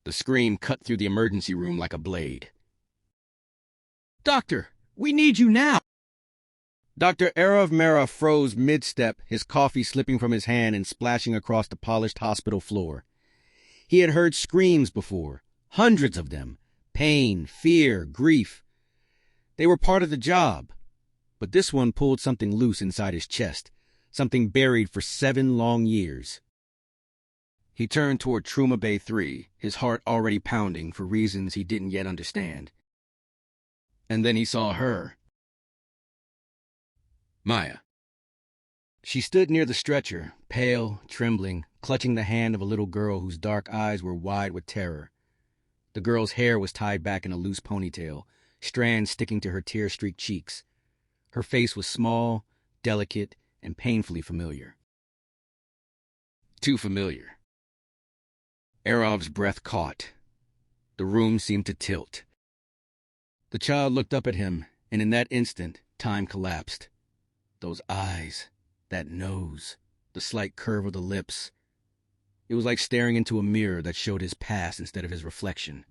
The scream cut through the emergency room like a blade. "Doctor, we need you now!" Dr. Arav Mera froze mid-step, his coffee slipping from his hand and splashing across the polished hospital floor. He had heard screams before, hundreds of them. Pain, fear, grief. They were part of the job. But this one pulled something loose inside his chest, something buried for 7 long years. He turned toward Trauma Bay 3, his heart already pounding for reasons he didn't yet understand. And then he saw her. Maya. She stood near the stretcher, pale, trembling, clutching the hand of a little girl whose dark eyes were wide with terror. The girl's hair was tied back in a loose ponytail, strands sticking to her tear-streaked cheeks. Her face was small, delicate, and painfully familiar. Too familiar. Arav's breath caught. The room seemed to tilt. The child looked up at him, and in that instant, time collapsed. Those eyes, that nose, the slight curve of the lips. It was like staring into a mirror that showed his past instead of his reflection.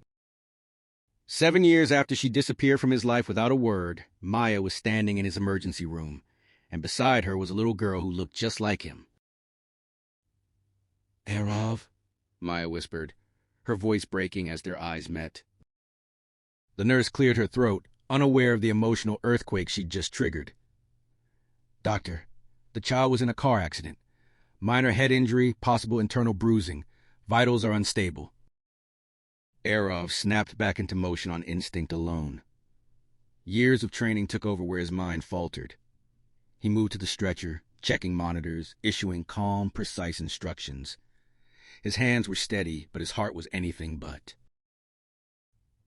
7 years after she disappeared from his life without a word, Maya was standing in his emergency room, and beside her was a little girl who looked just like him. "Arav," Maya whispered, her voice breaking as their eyes met. The nurse cleared her throat, unaware of the emotional earthquake she'd just triggered. "Doctor, the child was in a car accident. Minor head injury, possible internal bruising. Vitals are unstable." Arav snapped back into motion on instinct alone. Years of training took over where his mind faltered. He moved to the stretcher, checking monitors, issuing calm, precise instructions. His hands were steady, but his heart was anything but.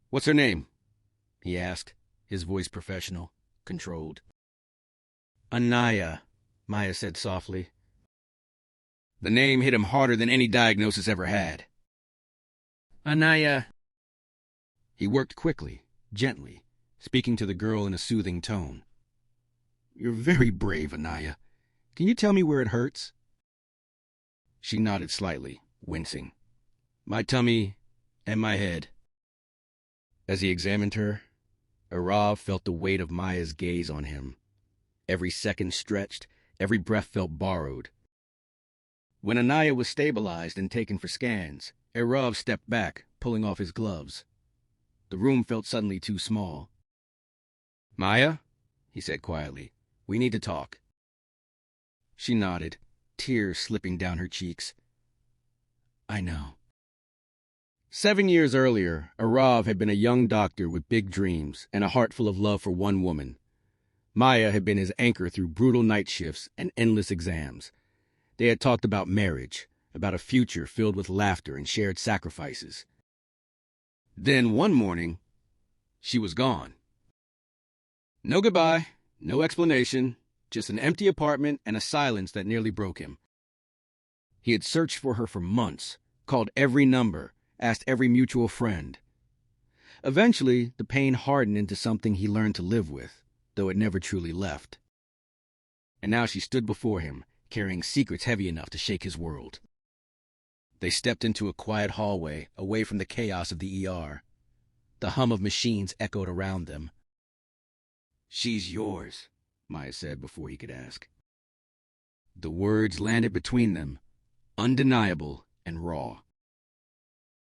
"What's her name?" he asked, his voice professional, controlled. "Anaya," Maya said softly. The name hit him harder than any diagnosis ever had. "Anaya." He worked quickly, gently, speaking to the girl in a soothing tone. "You're very brave, Anaya. Can you tell me where it hurts?" She nodded slightly, wincing. "My tummy and my head." As he examined her, Arav felt the weight of Maya's gaze on him. Every second stretched, every breath felt borrowed. When Anaya was stabilized and taken for scans, Arav stepped back, pulling off his gloves. The room felt suddenly too small. "Maya," he said quietly, "we need to talk." She nodded, tears slipping down her cheeks. "I know." 7 years earlier, Arav had been a young doctor with big dreams and a heart full of love for one woman. Maya had been his anchor through brutal night shifts and endless exams. They had talked about marriage, about a future filled with laughter and shared sacrifices. Then one morning, she was gone. No goodbye, no explanation, just an empty apartment and a silence that nearly broke him. He had searched for her for months, called every number, asked every mutual friend. Eventually, the pain hardened into something he learned to live with, though it never truly left. And now she stood before him, carrying secrets heavy enough to shake his world. They stepped into a quiet hallway, away from the chaos of the ER. The hum of machines echoed around them. "She's yours," Maya said before he could ask. The words landed between them, undeniable and raw.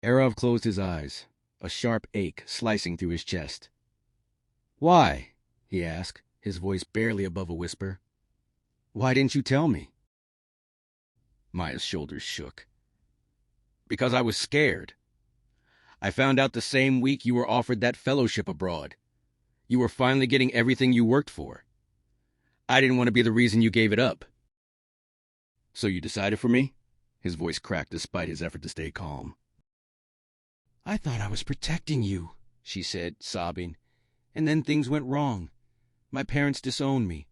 Arav closed his eyes, a sharp ache slicing through his chest. "Why?" he asked, his voice barely above a whisper. "Why didn't you tell me?" Maya's shoulders shook. "Because I was scared. I found out the same week you were offered that fellowship abroad. You were finally getting everything you worked for. I didn't want to be the reason you gave it up." "So you decided for me?" His voice cracked despite his effort to stay calm. "I thought I was protecting you," she said, sobbing. "And then things went wrong. My parents disowned me.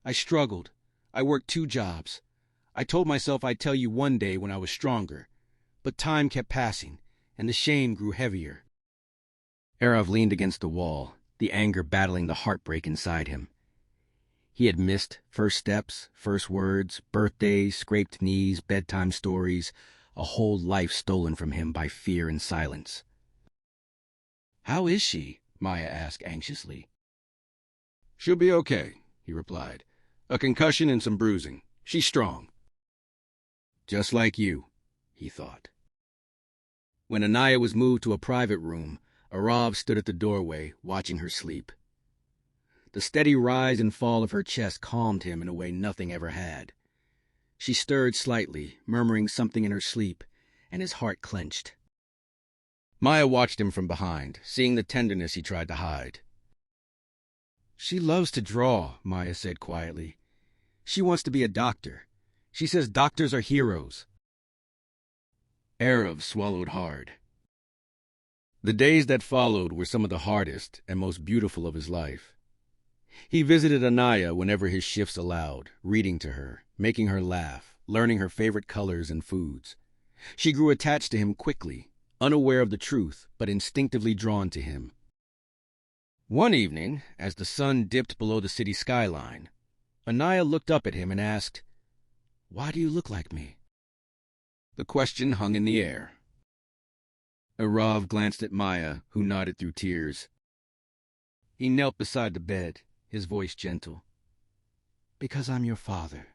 I struggled. I worked 2 jobs. I told myself I'd tell you one day when I was stronger. But time kept passing, and the shame grew heavier." Arav leaned against the wall, the anger battling the heartbreak inside him. He had missed first steps, first words, birthdays, scraped knees, bedtime stories, a whole life stolen from him by fear and silence. "How is she?" Maya asked anxiously. "She'll be okay," he replied. "A concussion and some bruising. She's strong." Just like you, he thought. When Anaya was moved to a private room, Arav stood at the doorway, watching her sleep. The steady rise and fall of her chest calmed him in a way nothing ever had. She stirred slightly, murmuring something in her sleep, and his heart clenched. Maya watched him from behind, seeing the tenderness he tried to hide. "She loves to draw," Maya said quietly. "She wants to be a doctor. She says doctors are heroes." Arav swallowed hard. The days that followed were some of the hardest and most beautiful of his life. He visited Anaya whenever his shifts allowed, reading to her, making her laugh, learning her favorite colors and foods. She grew attached to him quickly, unaware of the truth, but instinctively drawn to him. One evening, as the sun dipped below the city skyline, Anaya looked up at him and asked, "Why do you look like me?" The question hung in the air. Arav glanced at Maya, who nodded through tears. He knelt beside the bed, his voice gentle. "Because I'm your father."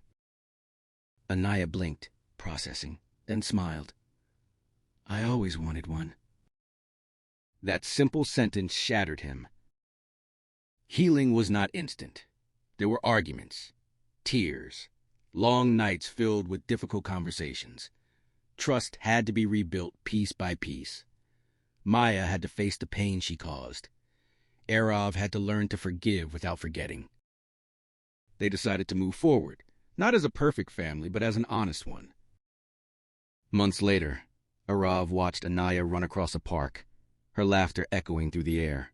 Anaya blinked, processing, then smiled. "I always wanted one." That simple sentence shattered him. Healing was not instant. There were arguments, tears, long nights filled with difficult conversations. Trust had to be rebuilt piece by piece. Maya had to face the pain she caused. Arav had to learn to forgive without forgetting. They decided to move forward, not as a perfect family, but as an honest one. Months later, Arav watched Anaya run across a park, her laughter echoing through the air.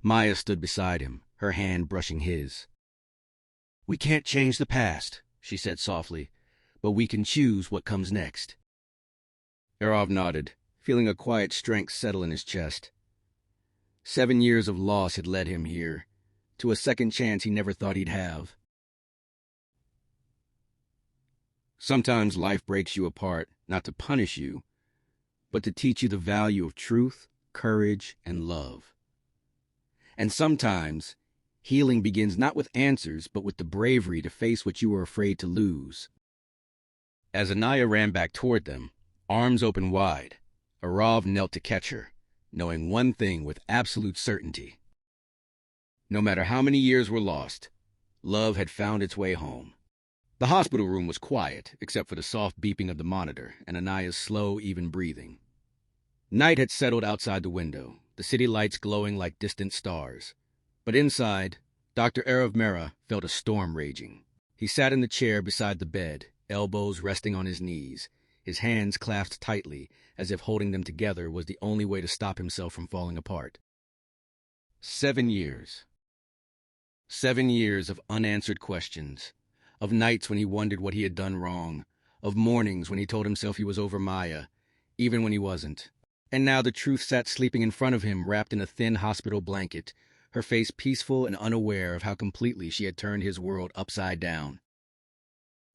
Maya stood beside him, her hand brushing his. "We can't change the past," she said softly, "but we can choose what comes next." Arav nodded, feeling a quiet strength settle in his chest. 7 years of loss had led him here, to a second chance he never thought he'd have. Sometimes life breaks you apart, not to punish you, but to teach you the value of truth, courage, and love. And sometimes healing begins not with answers, but with the bravery to face what you were afraid to lose. As Anaya ran back toward them, arms open wide, Arav knelt to catch her, knowing one thing with absolute certainty. No matter how many years were lost, love had found its way home. The hospital room was quiet, except for the soft beeping of the monitor and Anaya's slow, even breathing. Night had settled outside the window, the city lights glowing like distant stars. But inside, Dr. Arav Mera felt a storm raging. He sat in the chair beside the bed, elbows resting on his knees, his hands clasped tightly, as if holding them together was the only way to stop himself from falling apart. 7 years. 7 years of unanswered questions, of nights when he wondered what he had done wrong, of mornings when he told himself he was over Maya, even when he wasn't. And now the truth sat sleeping in front of him, wrapped in a thin hospital blanket, her face peaceful and unaware of how completely she had turned his world upside down.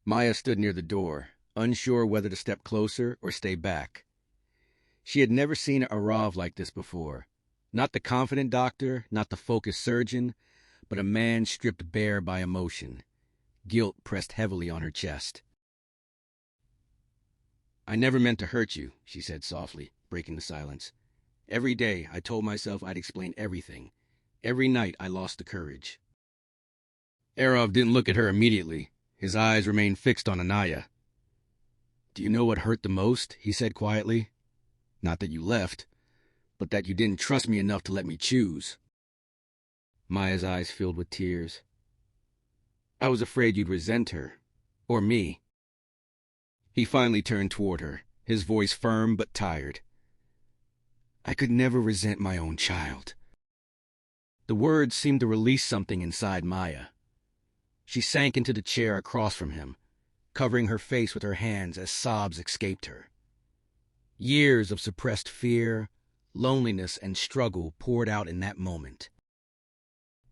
Maya stood near the door, unsure whether to step closer or stay back. She had never seen Arav like this before. Not the confident doctor, not the focused surgeon, but a man stripped bare by emotion. Guilt pressed heavily on her chest. "I never meant to hurt you," she said softly, breaking the silence. "Every day I told myself I'd explain everything. Every night I lost the courage." Arav didn't look at her immediately. His eyes remained fixed on Anaya. "Do you know what hurt the most?" he said quietly. "Not that you left, but that you didn't trust me enough to let me choose." Maya's eyes filled with tears. "I was afraid you'd resent her. Or me." He finally turned toward her, his voice firm but tired. "I could never resent my own child." The words seemed to release something inside Maya. She sank into the chair across from him, covering her face with her hands as sobs escaped her. Years of suppressed fear, loneliness, and struggle poured out in that moment.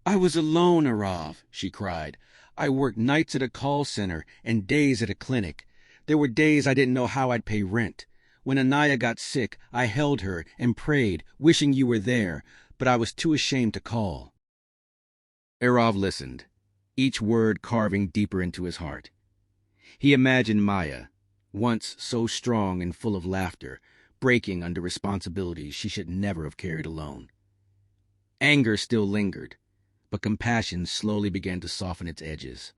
"I was alone, Arav," she cried. "I worked nights at a call center and days at a clinic. There were days I didn't know how I'd pay rent. When Anaya got sick, I held her and prayed, wishing you were there, but I was too ashamed to call." Erav listened, each word carving deeper into his heart. He imagined Maya, once so strong and full of laughter, breaking under responsibilities she should never have carried alone. Anger still lingered, but compassion slowly began to soften its edges.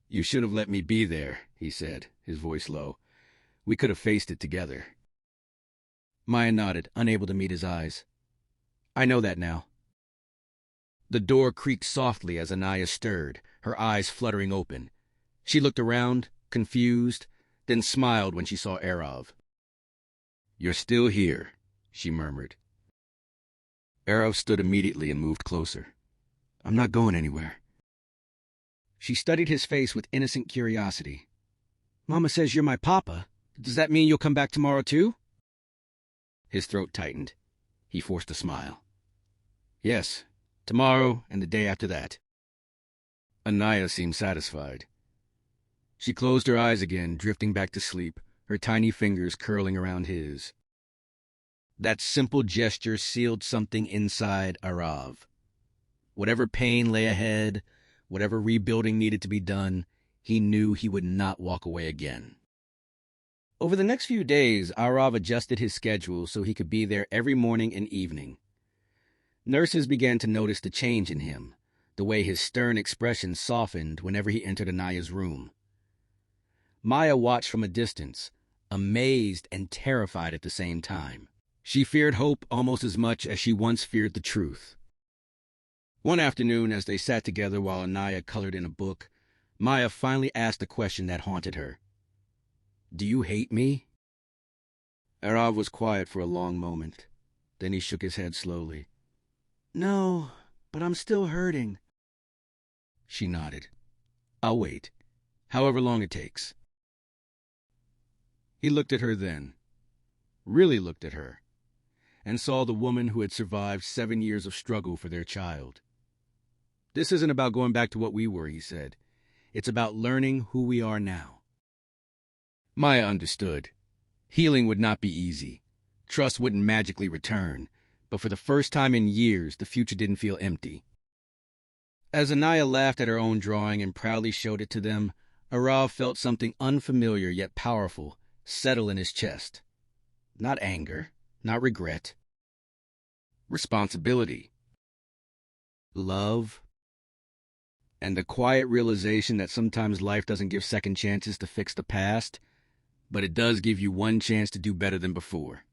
"You should have let me be there," he said, his voice low. "We could have faced it together." Maya nodded, unable to meet his eyes. "I know that now." The door creaked softly as Anaya stirred, her eyes fluttering open. She looked around, confused, then smiled when she saw Erav. "You're still here," she murmured. Erav stood immediately and moved closer. "I'm not going anywhere." She studied his face with innocent curiosity. "Mama says you're my papa. Does that mean you'll come back tomorrow too?" His throat tightened. He forced a smile. "Yes, tomorrow and the day after that." Anaya seemed satisfied. She closed her eyes again, drifting back to sleep, her tiny fingers curling around his. That simple gesture sealed something inside Erav. Whatever pain lay ahead, whatever rebuilding needed to be done, he knew he would not walk away again. Over the next few days, Erav adjusted his schedule so he could be there every morning and evening. Nurses began to notice the change in him, the way his stern expression softened whenever he entered Anaya's room. Maya watched from a distance, amazed and terrified at the same time. She feared hope almost as much as she once feared the truth. One afternoon, as they sat together while Anaya colored in a book, Maya finally asked the question that haunted her. "Do you hate me?" Erav was quiet for a long moment. Then he shook his head slowly. "No, but I'm still hurting." She nodded. "I'll wait, however long it takes." He looked at her then, really looked at her, and saw the woman who had survived 7 years of struggle for their child. "This isn't about going back to what we were," he said. "It's about learning who we are now." Maya understood. Healing would not be easy. Trust wouldn't magically return, but for the first time in years, the future didn't feel empty. As Anaya laughed at her own drawing and proudly showed it to them, Erav felt something unfamiliar yet powerful settle in his chest. Not anger, not regret. Responsibility. Love. And the quiet realization that sometimes life doesn't give second chances to fix the past, but it does give you one chance to do better than before.